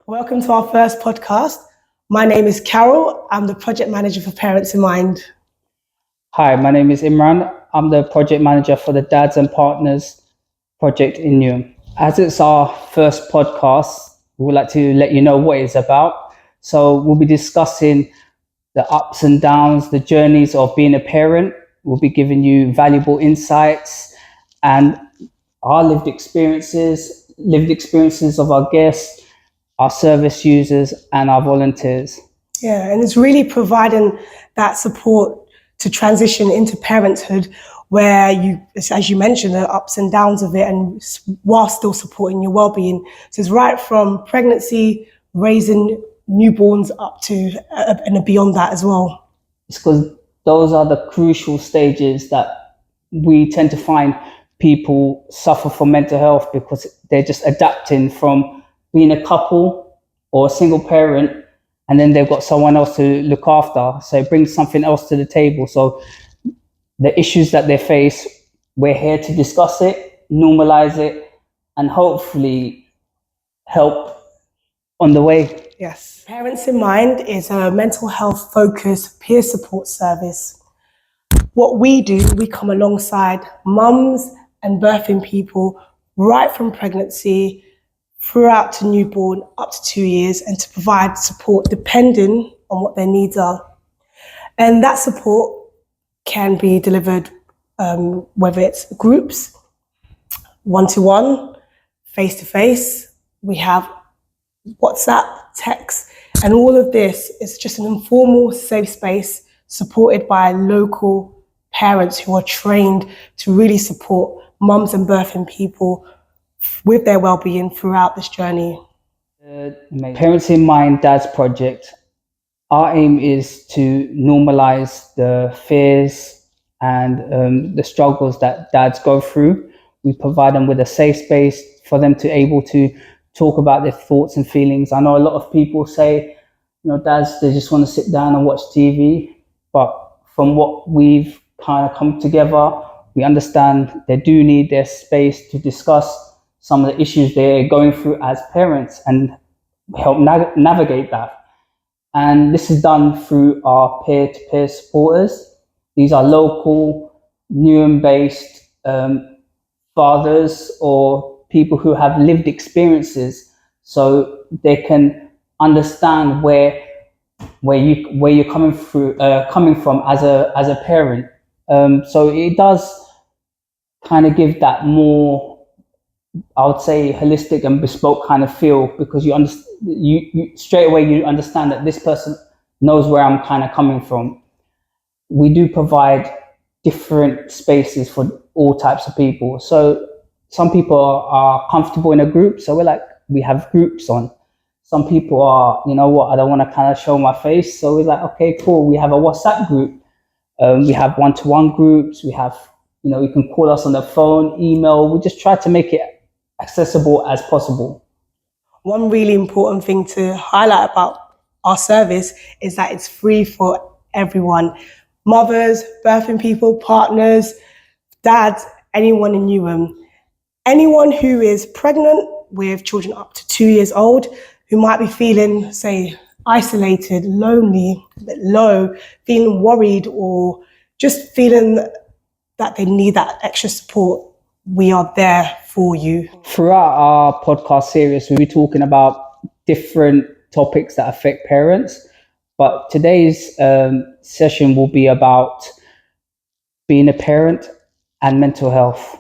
Welcome to our first podcast. My name is Carol. I'm the project manager for Parents in Mind. Hi, my name is Imran. I'm the project manager for the Dads and Partners project in Newham. As it's our first podcast, we would like to let you know what it's about. So we'll be discussing the ups and downs, the journeys of being a parent. We'll be giving you valuable insights and our lived experiences of our guests, our service users, and our volunteers. Yeah, and it's really providing that support to transition into parenthood where you, as you mentioned, the ups and downs of it, and while still supporting your well-being. So it's right from pregnancy, raising newborns up to and beyond that as well. It's because those are the crucial stages that we tend to find people suffer from mental health, because they're just adapting from being a couple or a single parent, and then they've got someone else to look after. So it brings something else to the table. So the issues that they face, we're here to discuss it, normalize it, and hopefully help on the way. Yes. Parents in Mind is a mental health focused peer support service. What we do, we come alongside mums and birthing people right from pregnancy throughout to newborn up to 2 years, and to provide support depending on what their needs are. And that support can be delivered whether it's groups, one-to-one, face-to-face. We have WhatsApp, text, and all of this is just an informal, safe space supported by local parents who are trained to really support mums and birthing people with their well-being throughout this journey. Parents in Mind Dads project, our aim is to normalize the fears and the struggles that dads go through. We provide them with a safe space for them to able to talk about their thoughts and feelings. I know a lot of people say, dads, they just want to sit down and watch TV. But from what we've kind of come together, we understand they do need their space to discuss some of the issues they're going through as parents and help navigate that. And this is done through our peer-to-peer supporters. These are local, Newham-based fathers or people who have lived experiences, so they can understand where you're coming from as a parent. So it does kind of give that more, I would say, holistic and bespoke kind of feel, because you straight away you understand that this person knows where I'm kind of coming from. We do provide different spaces for all types of people. So some people are comfortable in a group, so we have groups on. Some people are, I don't want to kind of show my face, so we're like, okay, cool. We have a WhatsApp group. We have one-to-one groups. We have, you can call us on the phone, email. We just try to make it accessible as possible. One really important thing to highlight about our service is that it's free for everyone. Mothers, birthing people, partners, dads, anyone in Newham. Anyone who is pregnant with children up to 2 years old, who might be feeling, say, isolated, lonely, a bit low, feeling worried, or just feeling that they need that extra support, we are there for you. Throughout our podcast series, we'll be talking about different topics that affect parents, but today's session will be about being a parent and mental health.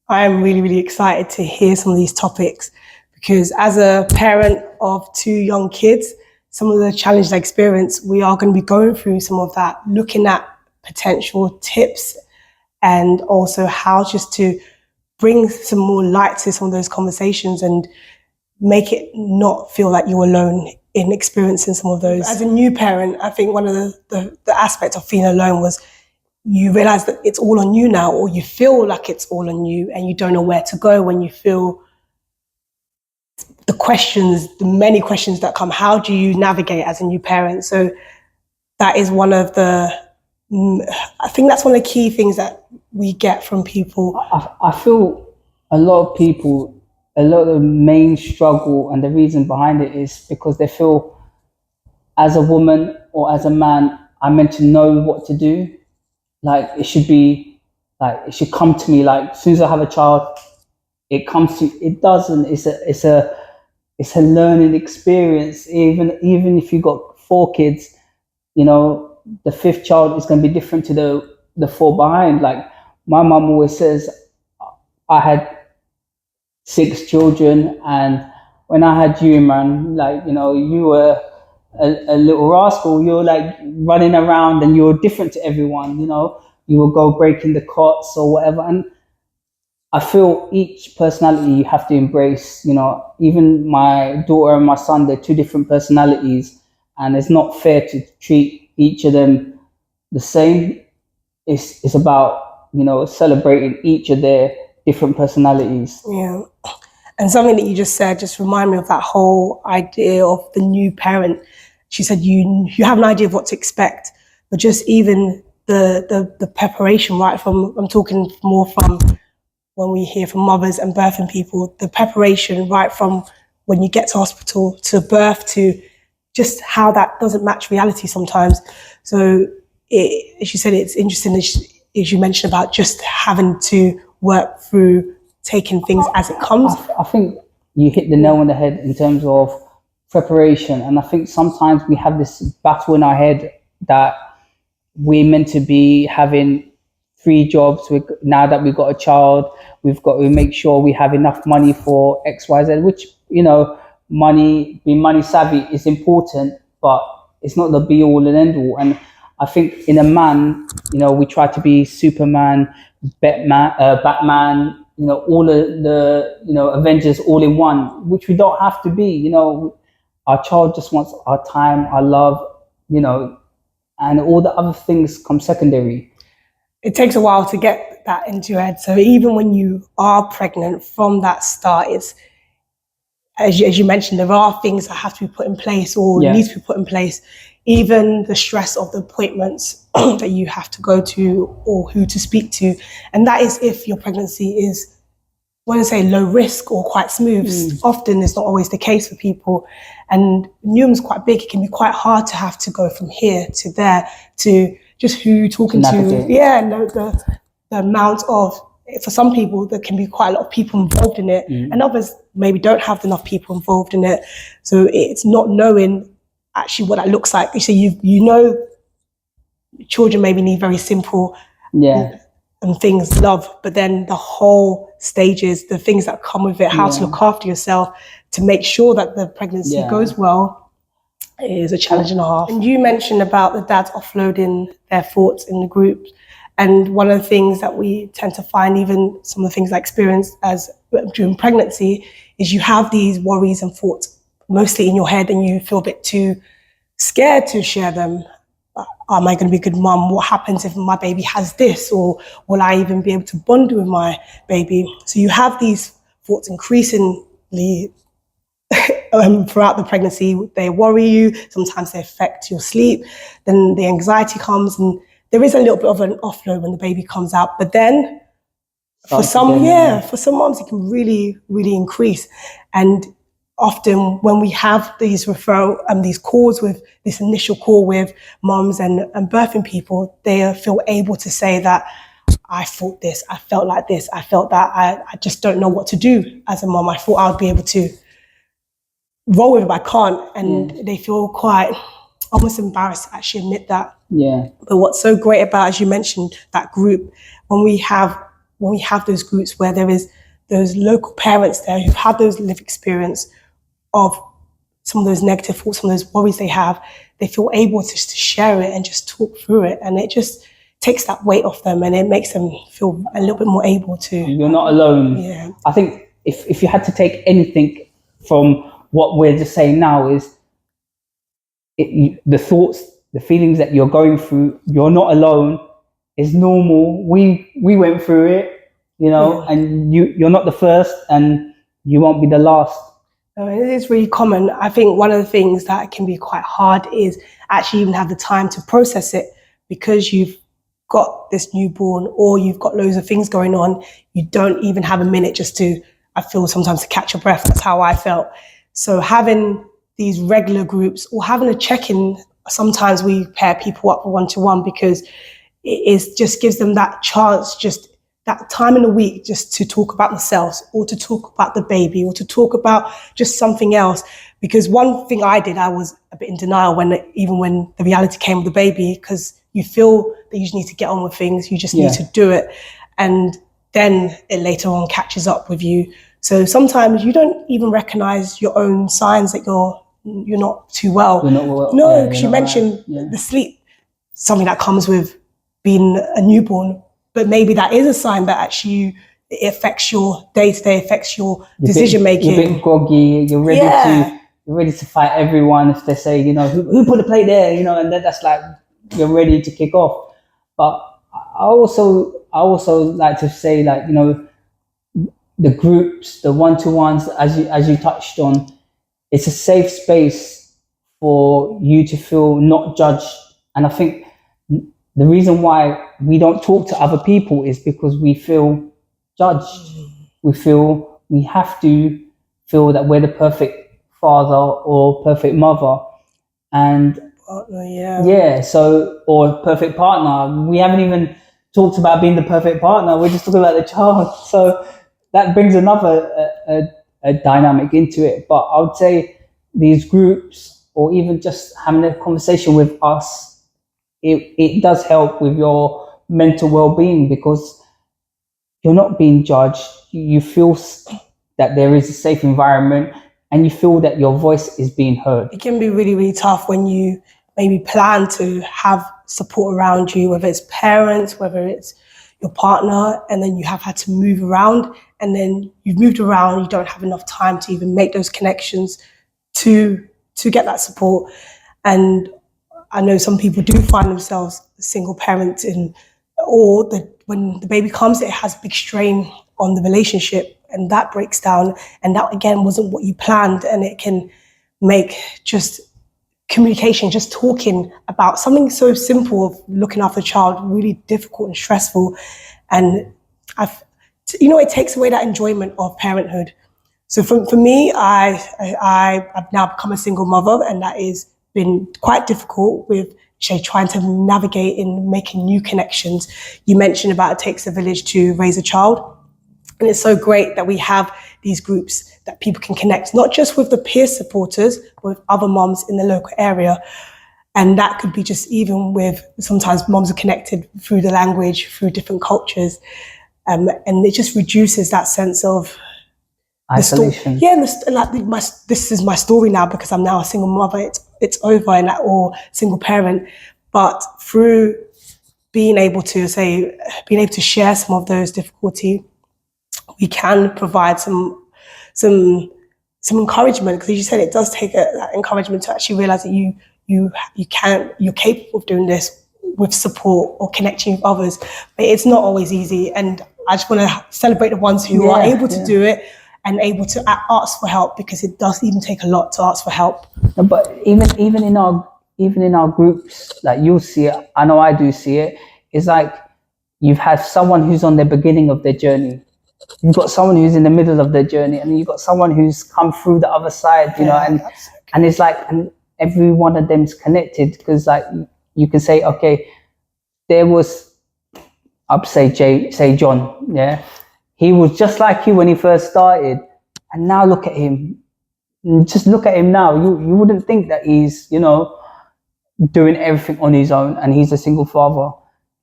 I am really, really excited to hear some of these topics, because as a parent of 2 young kids, some of the challenges I experience, we are going to be going through some of that, looking at potential tips and also how just to bring some more light to some of those conversations and make it not feel like you're alone in experiencing some of those. As a new parent, I think one of the aspects of feeling alone was you realize that it's all on you now, or you feel like it's all on you and you don't know where to go when you feel the many questions that come. How do you navigate as a new parent? So that is I think that's one of the key things that we get from people. I feel a lot of people a lot of the main struggle and the reason behind it is because they feel as a woman or as a man, I'm meant to know what to do. Like it should be, like it should come to me. Like as soon as I have a child, it comes to. It doesn't. It's a learning experience. Even if you got 4 kids, you know, the 5th child is going to be different to the 4 behind. Like my mum always says, I had 6 children, and when I had you, man, like, you know, you were a little rascal. You were like running around and you were different to everyone, you know, you would go breaking the cots or whatever. And I feel each personality you have to embrace, you know, even my daughter and my son, they're 2 different personalities, and it's not fair to treat each of them the same. It's about, you know, celebrating each of their different personalities. Yeah. And something that you just said just remind me of that whole idea of the new parent. She said you have an idea of what to expect, but just even the preparation, right from, I'm talking more from when we hear from mothers and birthing people, the preparation right from when you get to hospital to birth to just how that doesn't match reality sometimes. So as you said, it's interesting as you mentioned about just having to work through taking things as it comes. I think you hit the nail on the head in terms of preparation. And I think sometimes we have this battle in our head that we're meant to be having 3 jobs. Now that we've got a child, we've got to make sure we have enough money for X, Y, Z, which, you know, being money savvy is important, but it's not the be all and end all. And I think in a man, you know, we try to be Superman, Batman, you know, all the, you know, Avengers all in one, which we don't have to be. You know, our child just wants our time, our love, you know, and all the other things come secondary. It takes a while to get that into your head. So even when you are pregnant, from that start, it's, as you mentioned, there are things that have to be put in place or need to be put in place. Even the stress of the appointments that you have to go to or who to speak to. And that is if your pregnancy is, I want to say low risk or quite smooth. Often it's not always the case for people. And Newham's quite big. It can be quite hard to have to go from here to there to just who you're talking to. Yeah, no, the amount of, for some people, there can be quite a lot of people involved in it, and others maybe don't have enough people involved in it. So it's not knowing actually what that looks like. You say you know, children maybe need very simple and things, love, but then the whole stages, the things that come with it, how to look after yourself to make sure that the pregnancy goes well, is a challenge and a half. And you mentioned about the dads offloading their thoughts in the group. And one of the things that we tend to find, even some of the things I experienced as during pregnancy, is you have these worries and thoughts mostly in your head, and you feel a bit too scared to share them. Am I going to be a good mum? What happens if my baby has this? Or will I even be able to bond with my baby? So you have these thoughts increasingly throughout the pregnancy. They worry you. Sometimes they affect your sleep. Then the anxiety comes, and there is a little bit of an offload when the baby comes out. But then for some moms, it can really, really increase. And often when we have these referral and these calls with this initial call with moms and birthing people, they feel able to say that I thought this, I felt like this, I felt that, I just don't know what to do as a mom. I thought I would be able to roll with it, but I can't. And they feel quite almost embarrassed to actually admit that. Yeah. But what's so great about, as you mentioned, that group, when we have those groups where there is those local parents there who've had those lived experience of some of those negative thoughts, some of those worries they have, they feel able to share it and just talk through it. And it just takes that weight off them, and it makes them feel a little bit more able to. You're not alone. Yeah. I think if you had to take anything from what we're just saying now is the thoughts, the feelings that you're going through, you're not alone. It's normal. We went through it, you know, and you're not the first, and you won't be the last. It is really common. I think one of the things that can be quite hard is actually even have the time to process it, because you've got this newborn or you've got loads of things going on. You don't even have a minute just to I feel sometimes to catch your breath. That's how I felt. So having these regular groups or having a check-in, sometimes we pair people up one-to-one because just gives them that chance, just that time in the week just to talk about themselves or to talk about the baby or to talk about just something else. Because one thing I did, I was a bit in denial even when the reality came with the baby, because you feel that you just need to get on with things, you just need to do it. And then it later on catches up with you. So sometimes you don't even recognize your own signs that you're not too well. No, because you mentioned the sleep, something that comes with being a newborn, but maybe that is a sign that actually it affects your day-to-day, affects your decision making. You're a bit groggy, you're ready to fight everyone if they say, who put the plate there, and then that's like you're ready to kick off. But I also like to say, like, the groups, the one-to-ones, as you touched on, it's a safe space for you to feel not judged. And I think the reason why we don't talk to other people is because we feel judged. We feel we have to feel that we're the perfect father or perfect mother. And or perfect partner. We haven't even talked about being the perfect partner. We're just talking about the child. So that brings another a dynamic into it. But I would say these groups, or even just having a conversation with us, it does help with your mental well-being, because you're not being judged. You feel that there is a safe environment, and you feel that your voice is being heard. It can be really, really tough when you maybe plan to have support around you, whether it's parents, whether it's your partner, and then you have had to move around, and then you've moved around, you don't have enough time to even make those connections to get that support. And I know some people do find themselves single parents, when the baby comes, it has a big strain on the relationship, and that breaks down, and that again wasn't what you planned, and it can make just communication, just talking about something so simple of looking after a child, really difficult and stressful. And it takes away that enjoyment of parenthood. So for me, I've now become a single mother, and that has been quite difficult with trying to navigate in making new connections. You mentioned about it takes a village to raise a child. And it's so great that we have these groups that people can connect, not just with the peer supporters, but with other moms in the local area. And that could be just even with, sometimes moms are connected through the language, through different cultures. And it just reduces that sense of isolation. This is my story now because I'm now a single mother. It's over, or single parent. But through being able to share some of those difficulties, we can provide some encouragement, because as you said, it does take that encouragement to actually realize that you're capable of doing this with support or connecting with others. But it's not always easy, and I just want to celebrate the ones who are able to do it and able to ask for help, because it does even take a lot to ask for help. But even in our groups, like, you'll see it. I know I do see it. It's like you've had someone who's on the beginning of their journey. You've got someone who's in the middle of their journey, and then you've got someone who's come through the other side, and it's like, and every one of them's connected, because like you can say, okay, there was, I'd say John, he was just like you when he first started, and now look at him. Just look at him now. You wouldn't think that he's, doing everything on his own, and he's a single father.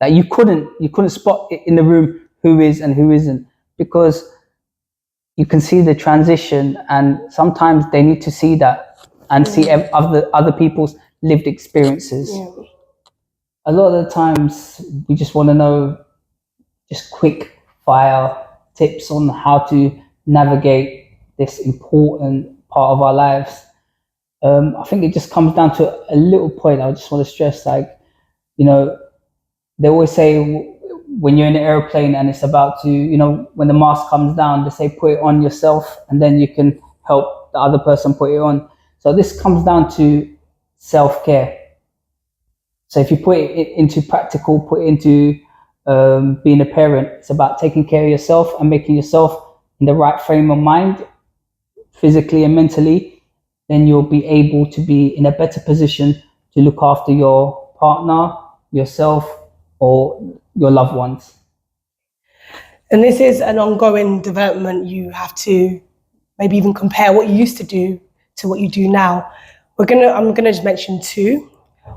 That you couldn't spot it in the room who is and who isn't, because you can see the transition, and sometimes they need to see that and see other people's lived experiences. A lot of the times we just want to know just quick fire tips on how to navigate this important part of our lives. I think it just comes down to a little point I just want to stress, like, they always say when you're in an airplane and it's about to, when the mask comes down, they say put it on yourself and then you can help the other person put it on. So this comes down to self-care. So if you put it into practical, put it into being a parent, it's about taking care of yourself and making yourself in the right frame of mind, physically and mentally, then you'll be able to be in a better position to look after your partner, yourself, or your loved ones. And this is an ongoing development. You have to maybe even compare what you used to do to what you do now. I'm gonna just mention two.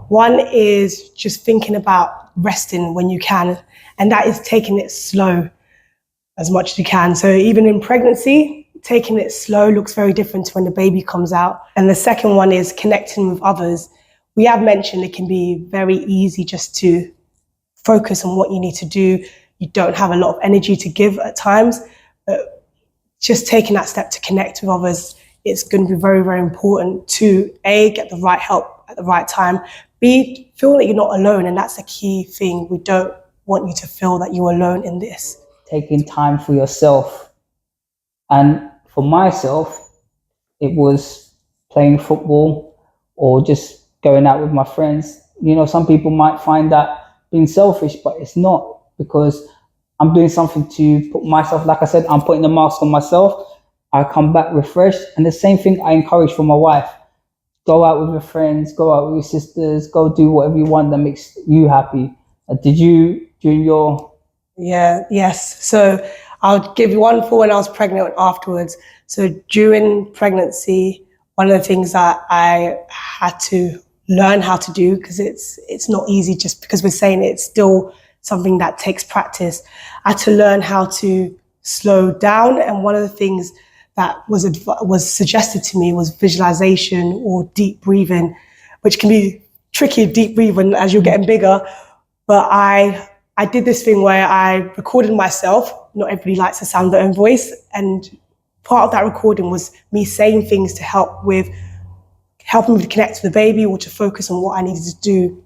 One is just thinking about resting when you can, and that is taking it slow as much as you can. So even in pregnancy, taking it slow looks very different to when the baby comes out. And the second one is connecting with others. We have mentioned it can be very easy just to focus on what you need to do. You don't have a lot of energy to give at times, but just taking that step to connect with others, it's going to be very, very important to A, get the right help at the right time, B, feel that you're not alone. And that's the key thing. We don't want you to feel that you're alone in this. Taking time for yourself. And for myself, it was playing football or just going out with my friends. You know, some people might find that being selfish, but it's not, because I'm doing something to put myself, like I said, I'm putting the mask on myself. I come back refreshed. And the same thing I encourage for my wife. Go out with your friends, go out with your sisters, go do whatever you want that makes you happy. Did you, during your... Yes. So I'll give you one for when I was pregnant and afterwards. So during pregnancy, one of the things that I had to learn how to do, because it's not easy just because we're saying it's still something that takes practice. I had to learn how to slow down. And one of the things that was suggested to me was visualization or deep breathing, which can be tricky, deep breathing as you're getting bigger. But I did this thing where I recorded myself. Not everybody likes the sound of their own voice. And part of that recording was me saying things to helping me to connect with the baby or to focus on what I needed to do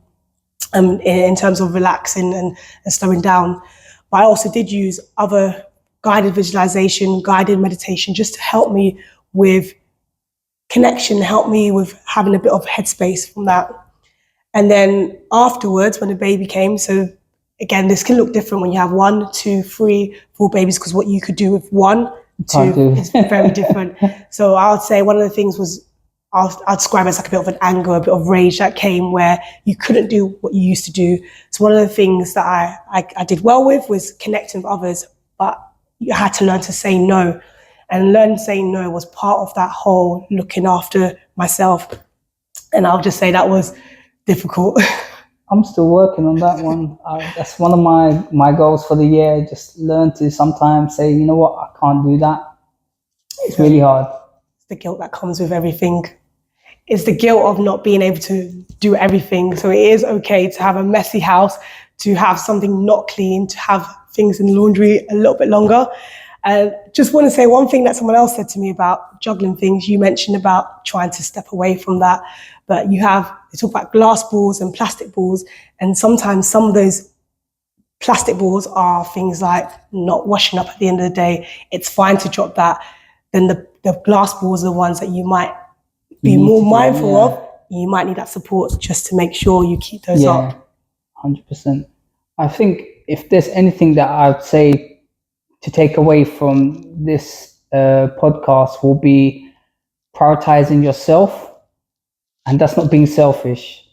in terms of relaxing and slowing down. But I also did use other guided visualization, guided meditation, just to help me with connection, help me with having a bit of headspace from that. And then afterwards, when the baby came, so again, this can look different when you have 1, 2, 3, 4 babies, because what you could do with 1, 2 is very different. So I would say one of the things was, I'll describe it as like a bit of an anger, a bit of rage that came where you couldn't do what you used to do. So one of the things that I did well with was connecting with others, but you had to learn to say no. And learn saying no was part of that whole looking after myself. And I'll just say that was difficult. I'm still working on that one. That's one of my goals for the year. Just learn to sometimes say, you know what, I can't do that. It's really hard. It's the guilt that comes with everything. It's the guilt of not being able to do everything. So it is okay to have a messy house, to have something not clean, to have things in laundry a little bit longer. And just want to say one thing that someone else said to me about juggling things. You mentioned about trying to step away from that, but they talk about glass balls and plastic balls. And sometimes some of those plastic balls are things like not washing up at the end of the day. It's fine to drop that. Then the glass balls are the ones that you might be more mindful of. You might need that support just to make sure you keep those up. 100%. I think if there's anything that I'd say to take away from this podcast will be prioritizing yourself. And that's not being selfish.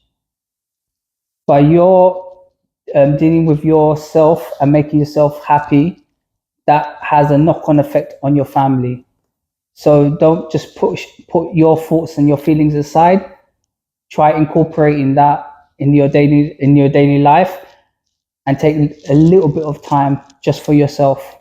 By your dealing with yourself and making yourself happy, that has a knock-on effect on your family. So don't just put your thoughts and your feelings aside. Try incorporating that in your daily life and take a little bit of time just for yourself.